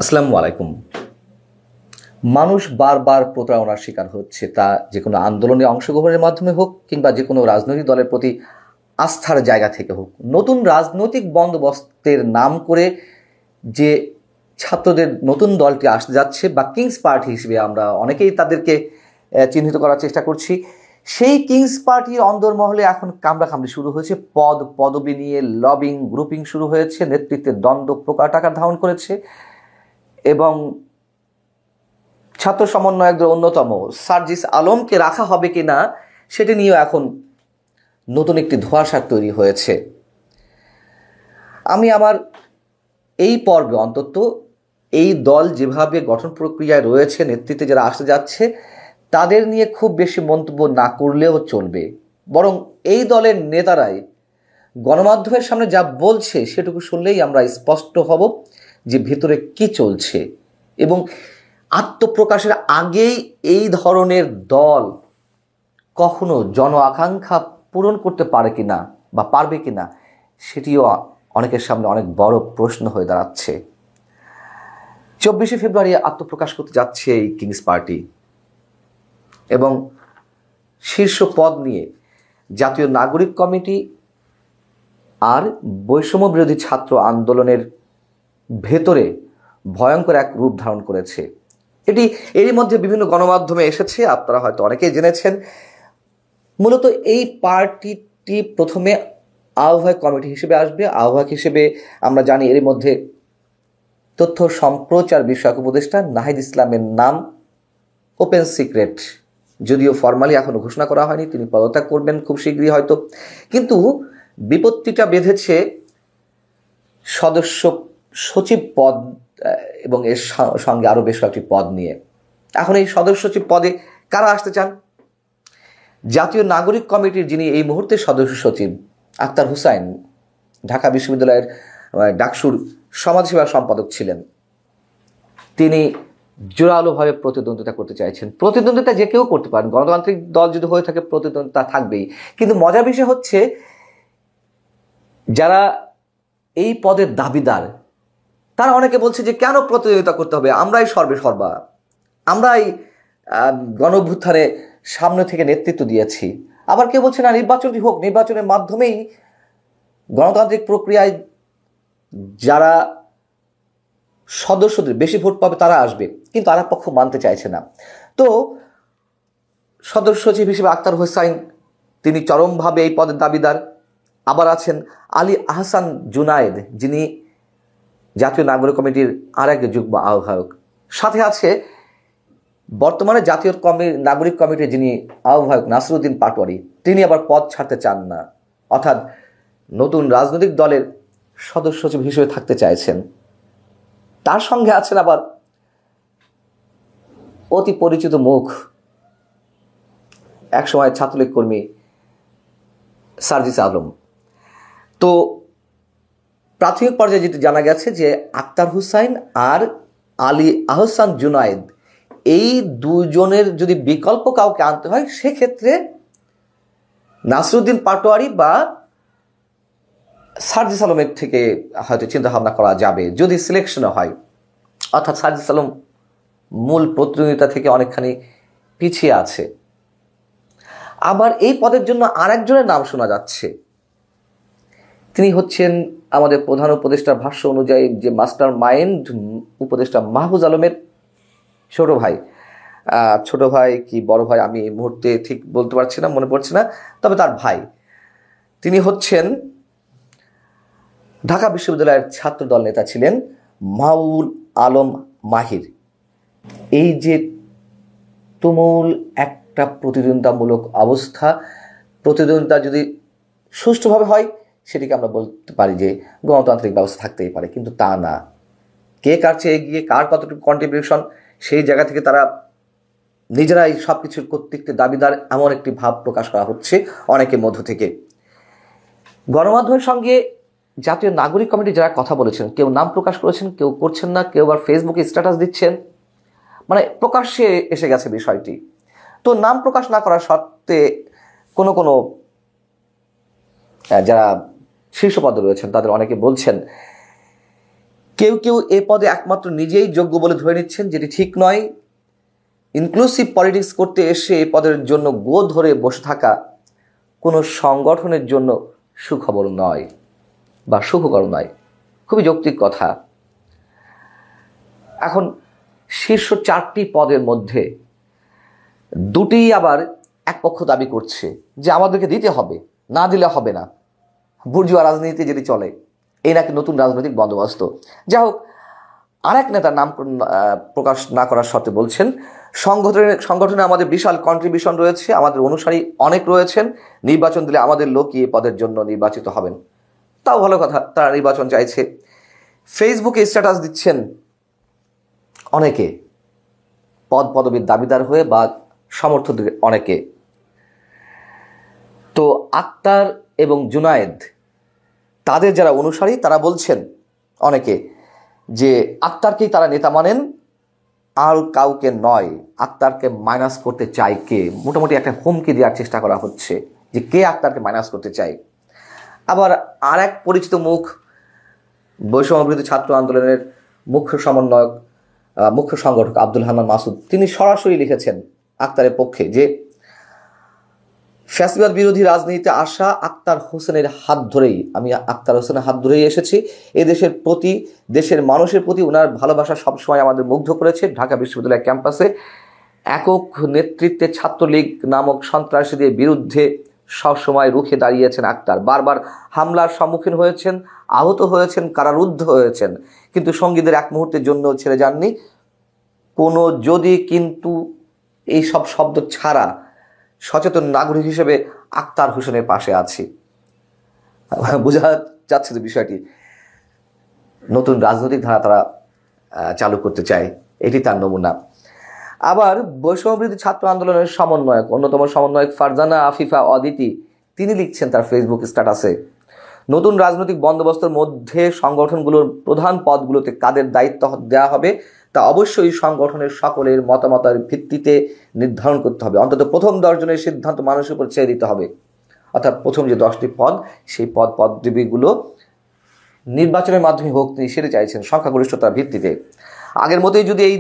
আসসালামু আলাইকুম। মানুষ বারবার প্রতারণার শিকার হচ্ছে, তা যে কোনো আন্দোলনে অংশগ্রহণের মাধ্যমে হোক কিংবা যে কোনো রাজনৈতিক দলের প্রতি আস্থার জায়গা থেকে হোক। নতুন রাজনৈতিক বন্দোবস্তের নাম করে যে ছাত্রদের নতুন দলটি আসতে যাচ্ছে বা কিংস পার্টি হিসেবে আমরা অনেকেই তাদেরকে চিহ্নিত করার চেষ্টা করছি, সেই কিংস পার্টির অন্দরমহলে এখন কামড়াকামড়ি শুরু হয়েছে। পদবি নিয়ে লবিং গ্রুপিং শুরু হয়েছে, নেতৃত্বের দ্বন্দ্ব প্রকার আকার ধারণ করেছে এবং ছাত্র সমন্বয়কদের অন্যতম সার্জিস আলমকে রাখা হবে কিনা সেটি নিয়েও এখন নতুন একটি ধোঁয়াশা তৈরি হয়েছে। আমি আমার এই পর্বে অন্তত এই দল যেভাবে গঠন প্রক্রিয়ায় রয়েছে, নেতৃত্বে যারা আসতে যাচ্ছে তাদের নিয়ে খুব বেশি মন্তব্য না করলেও চলবে, বরং এই দলের নেতারাই গণমাধ্যমের সামনে যা বলছে সেটুকু শুনলেই আমরা স্পষ্ট হব যে ভেতরে কি চলছে এবং আত্মপ্রকাশের আগেই এই ধরনের দল কখনো জন আকাঙ্ক্ষা পূরণ করতে পারে কিনা বা পারবে কিনা সেটিও অনেকের সামনে অনেক বড় প্রশ্ন হয়ে দাঁড়াচ্ছে। 24শে ফেব্রুয়ারি আত্মপ্রকাশ করতে যাচ্ছে এই কিংস পার্টি এবং শীর্ষ পদ নিয়ে জাতীয় নাগরিক কমিটি আর বৈষম্য বিরোধী ছাত্র আন্দোলনের ভেতরে ভয়ঙ্কর এক রূপ ধারণ করেছে। এটি এরই মধ্যে বিভিন্ন গণমাধ্যমে এসেছে, আপনারা হয়তো অনেকেই জেনেছেন। মূলত এই পার্টিটি প্রথমে আহ্বায়ক কমিটি হিসেবে আসবে। আহ্বায়ক হিসেবে আমরা জানি এরই মধ্যে তথ্য সম্প্রচার বিষয়ক উপদেষ্টা নাহিদ ইসলামের নাম ওপেন সিক্রেট, যদিও ফরমালি এখনো ঘোষণা করা হয়নি, তিনি পদত্যাগ করবেন খুব শীঘ্রই হয়তো। কিন্তু বিপত্তিটা বেঁধেছে সদস্য সচিব পদ এবং এর সঙ্গে আরও বেশ কয়েকটি পদ নিয়ে। এখন এই সদস্য সচিব পদে কারা আসতে চান? জাতীয় নাগরিক কমিটির যিনি এই মুহূর্তে সদস্য সচিব আক্তার হুসাইন, ঢাকা বিশ্ববিদ্যালয়ের ডাকসুর সমাজসেবা সম্পাদক ছিলেন, তিনি জোরালোভাবে প্রতিদ্বন্দ্বিতা করতে চাইছেন। প্রতিদ্বন্দ্বিতা যে কেউ করতে পারেন, গণতান্ত্রিক দল যদি হয়ে থাকে প্রতিদ্বন্দ্বিতা থাকবেই। কিন্তু মজার বিষয় হচ্ছে যারা এই পদের দাবিদার তারা অনেকে বলছে যে কেন প্রতিযোগিতা করতে হবে, আমরাই সর্বা, আমরাই গণঅভ্যুত্থানে সামনে থেকে নেতৃত্ব দিয়েছি। আবার কেউ বলছে না, নির্বাচনটি হোক, নির্বাচনের মাধ্যমেই গণতান্ত্রিক প্রক্রিয়ায় যারা সদস্যদের বেশি ভোট পাবে তারা আসবে, কিন্তু আরেক পক্ষ মানতে চাইছে না। তো সদস্য সচিব হিসেবে আক্তার হোসাইন, তিনি চরমভাবে এই পদের দাবিদার। আবার আছেন আলী আহসান জুনায়েদ, যিনি জাতীয় নাগরিক কমিটির আর এক যুগ্ম আহ্বায়ক। সাথে আছে বর্তমানে জাতীয় নাগরিক কমিটির যিনি আহ্বায়ক নাসিরউদ্দিন পাটোয়ারি, তিনি আবার পদ ছাড়তে চান না, অর্থাৎ নতুন রাজনৈতিক দলের সদস্য সচিব হিসেবে থাকতে চাইছেন। তার সঙ্গে আছেন আবার অতি পরিচিত মুখ, একসময় ছাত্রলীগ কর্মী সার্জিস আলম। তো প্রাথমিক পর্যায়ে যেটি জানা গেছে যে আক্তার হুসাইন আর আলী আহসান জুনায়েদ, এই দুজনের যদি বিকল্প কাউকে আনতে হয় সেক্ষেত্রে নাসিরউদ্দিন পাটোয়ারি বা সার্জিস আলমের থেকে হয়তো চিন্তা ভাবনা করা যাবে যদি সিলেকশন হয়। অর্থাৎ সার্জিস আলম মূল প্রতিদ্বন্দ্বিতা থেকে অনেকখানি পিছিয়ে আছে। আবার এই পদের জন্য আরেকজনের নাম শোনা যাচ্ছে, তিনি হচ্ছেন আমাদের প্রধান উপদেষ্টার ভাষ্য অনুযায়ী যে মাস্টার মাইন্ড উপদেষ্টা মাহফুজ আলমের ছোট ভাই কি বড় ভাই আমি এই মুহূর্তে ঠিক বলতে পারছি না, মনে পড়ছে না, তবে তার ভাই। তিনি হচ্ছেন ঢাকা বিশ্ববিদ্যালয়ের ছাত্রদল নেতা ছিলেন মাহবুল আলম মাহির। এই যে তুমুল একটা প্রতিদ্বন্দ্বিতামূলক অবস্থা, প্রতিদ্বন্দ্বিতা যদি সুষ্ঠুভাবে হয় সেটিকে আমরা বলতে পারি যে গণতান্ত্রিক ব্যবস্থা থাকতেই পারে, কিন্তু তা না। কে কার চেয়ে এগিয়ে, কার কতটুকু কন্ট্রিবিউশন, সেই জায়গা থেকে তারা নিজেরাই সব কিছুর কর্তৃত্বের দাবিদার, এমন একটি ভাব প্রকাশ করা হচ্ছে অনেকের মধ্য থেকে। গণমাধ্যমের সঙ্গে জাতীয় নাগরিক কমিটি যারা কথা বলেছেন, কেউ নাম প্রকাশ করেছেন, কেউ করছেন না, কেউ আবার ফেসবুকে স্ট্যাটাস দিচ্ছেন, মানে প্রকাশ্যে এসে গেছে বিষয়টি। তো নাম প্রকাশ না করার সত্ত্বে কোনো যারা শীর্ষ পদে রয়েছেন তাদের অনেকে বলছেন কেউ কেউ এ পদে একমাত্র নিজেই যোগ্য বলে ধরে নিচ্ছেন, যেটি ঠিক নয়। ইনক্লুসিভ পলিটিক্স করতে এসে এ পদের জন্য গো ধরে বসে থাকা কোনো সংগঠনের জন্য সুখবর নয় বা সুখকর নয়। খুবই যৌক্তিক কথা। এখন শীর্ষ 4টি পদের মধ্যে 2টি আবার এক পক্ষ দাবি করছে যে আমাদেরকে দিতে হবে, না দিলে হবে না। বুর্জুয়া রাজনীতি যেটি চলে, এই নাকি নতুন রাজনৈতিক বন্দোবস্ত। যাই হোক, আরেক নেতার নাম প্রকাশ না করার শর্তে বলছেন, সংগঠনে আমাদের বিশাল কন্ট্রিবিউশন রয়েছে, আমাদের অনুসারী অনেক রয়েছেন, নির্বাচন দিলে আমাদের লোকই এই পদের জন্য নির্বাচিত হবেন। তাও ভালো কথা, তারা নির্বাচন চাইছে। ফেসবুকে স্ট্যাটাস দিচ্ছেন অনেকে, পদবীর দাবিদার হয়ে বা সমর্থকদের অনেকে। তো আক্তার এবং জুনায়েদ, তাদের যারা অনুসারী, তারা বলছেন অনেকে যে আক্তারকেই তারা নেতা মানেন, আর কাউকে নয়। আক্তারকে মাইনাস করতে চায় কে? মোটামুটি একটা হুমকি দেওয়ার চেষ্টা করা হচ্ছে যে কে আক্তারকে মাইনাস করতে চায়। আবার আর এক পরিচিত মুখ, বৈষম্যবিরোধী ছাত্র আন্দোলনের মুখ্য সমন্বয়ক, মুখ্য সংগঠক আব্দুল হান্নান মাসুদ, তিনি সরাসরি লিখেছেন আক্তারের পক্ষে যে ফ্যাসিবাদ বিরোধী রাজনীতিতে আসা আক্তার হোসেনের হাত ধরেই, আমি আক্তার হোসেনের হাত ধরেই এসেছি। এ দেশের প্রতি, দেশের মানুষের প্রতি ওনার ভালোবাসা সবসময় আমাদের মুগ্ধ করেছে। ঢাকা বিশ্ববিদ্যালয় ক্যাম্পাসে একক নেতৃত্বে ছাত্রলীগ নামক সন্ত্রাসীদের বিরুদ্ধে সবসময় রুখে দাঁড়িয়েছেন আক্তার। বারবার হামলার সম্মুখীন হয়েছেন, আহত হয়েছেন, কারারুদ্ধ হয়েছেন, কিন্তু সঙ্গীদের এক মুহূর্তের জন্য ছেড়ে যাননি। কোনো যদি কিন্তু এই সব শব্দ ছাড়া সচেতন নাগরিক হিসেবে আক্তার হোসেনের পাশে আছি। বোঝা যাচ্ছে যে বিষয়টি নতুন রাজনৈতিক ধারা তারা চালু করতে চায়, এটি তার নমুনা। আবার বৈষম্যবিরোধী ছাত্র আন্দোলনের সমন্বয়ক, অন্যতম সমন্বয়ক ফারজানা আফিফা অদিতি, তিনি লিখছেন তার ফেসবুক স্ট্যাটাসে, নতুন রাজনৈতিক বন্দোবস্তের মধ্যে সংগঠনগুলোর প্রধান পদগুলোতে কাদের দায়িত্ব দেওয়া হবে তা অবশ্যই সংগঠনের সকলের মতামতের ভিত্তিতে নির্ধারণ করতে হবে। অন্তত প্রথম 10 জনের সিদ্ধান্ত মানুষের উপর ছেড়ে দিতে হবে। অর্থাৎ প্রথম যে 10টি পদ, সেই পদবিগুলো নির্বাচনের মাধ্যমে হোক, তিনি সেটা চাইছেন সংখ্যাগরিষ্ঠতার ভিত্তিতে। আগের মতোই যদি এই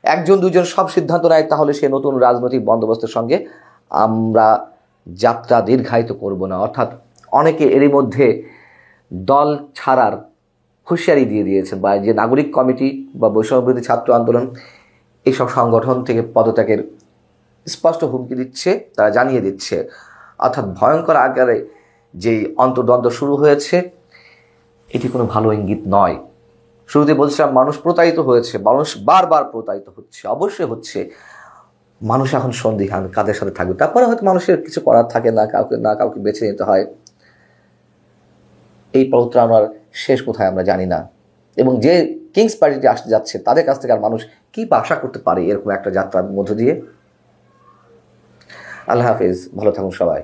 একজন দুইজন সব সিদ্ধান্ত নেয়, তাহলে সে নতুন রাজনৈতিক বন্দোবস্তের সঙ্গে আমরা যাত্রা দীর্ঘায়িত করব না। অর্থাৎ অনেকে এরই মধ্যে দল ছাড়ার হুঁশিয়ারি দিয়ে দিয়েছেন, বা যে নাগরিক কমিটি বা বৈষম্যবিরোধী ছাত্র আন্দোলন এইসব সংগঠন থেকে পদত্যাগের স্পষ্ট হুমকি দিচ্ছে, তারা জানিয়ে দিচ্ছে। অর্থাৎ ভয়ঙ্কর আকারে যেই অন্তর্দ্বন্দ্ব শুরু হয়েছে, এটি কোনো ভালো ইঙ্গিত নয়। শুরুতে বলছিলাম মানুষ প্রতারিত হয়েছে, মানুষ বারবার প্রতারিত হচ্ছে, অবশ্যই হচ্ছে। মানুষ এখন সন্দিহান কাদের সাথে থাকবে। তারপরে হয়তো মানুষের কিছু করার থাকে না, কাউকে বেছে নিতে হয়। এই প্রত্যানার শেষ কোথায় আমরা জানি না। এবং যে কিংস পার্টিতে আসতে যাচ্ছে, তাদের কাছ থেকে আর মানুষ কি আশা করতে পারে এরকম একটা যাত্রার মধ্য দিয়ে? আল্লাহ হাফেজ, ভালো থাকুন সবাই।